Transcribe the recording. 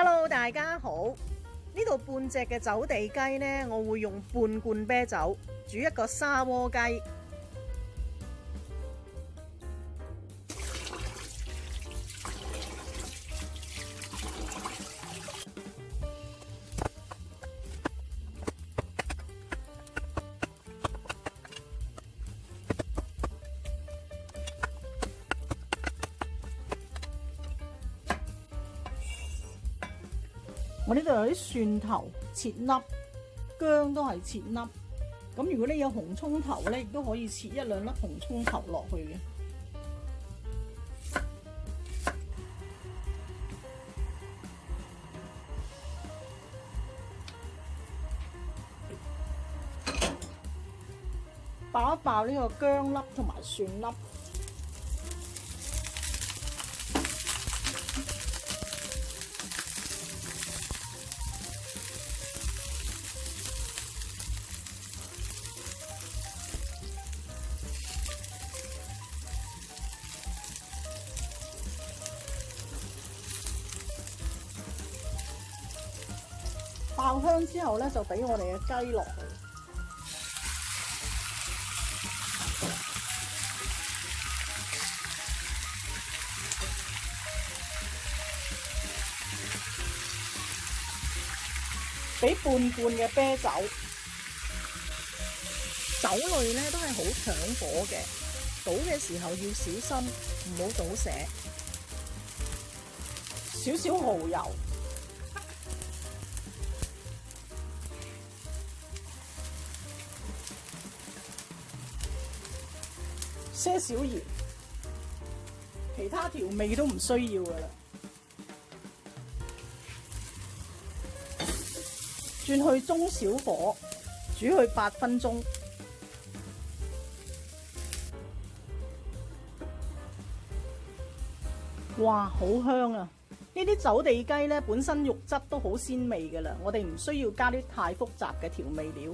Hello， 大家好。呢度半隻嘅走地雞呢，我會用半罐啤酒煮一個砂鍋雞。我呢度有啲蒜頭切粒，薑都係切粒。咁如果你有紅葱頭咧，亦都可以切一兩粒紅葱頭落去嘅。爆一爆呢個薑粒同埋蒜粒。爆香之後咧，就俾我哋嘅雞落去。俾半罐嘅啤酒，酒類咧都係好搶火嘅，倒嘅時候要小心，唔好倒瀉。少少蠔油。些少鹽，其他調味都唔需要噶啦。轉去中小火煮去8分鐘。哇，好香啊！呢啲走地雞咧，本身肉質都好鮮味噶啦，我哋唔需要加啲太複雜嘅調味料。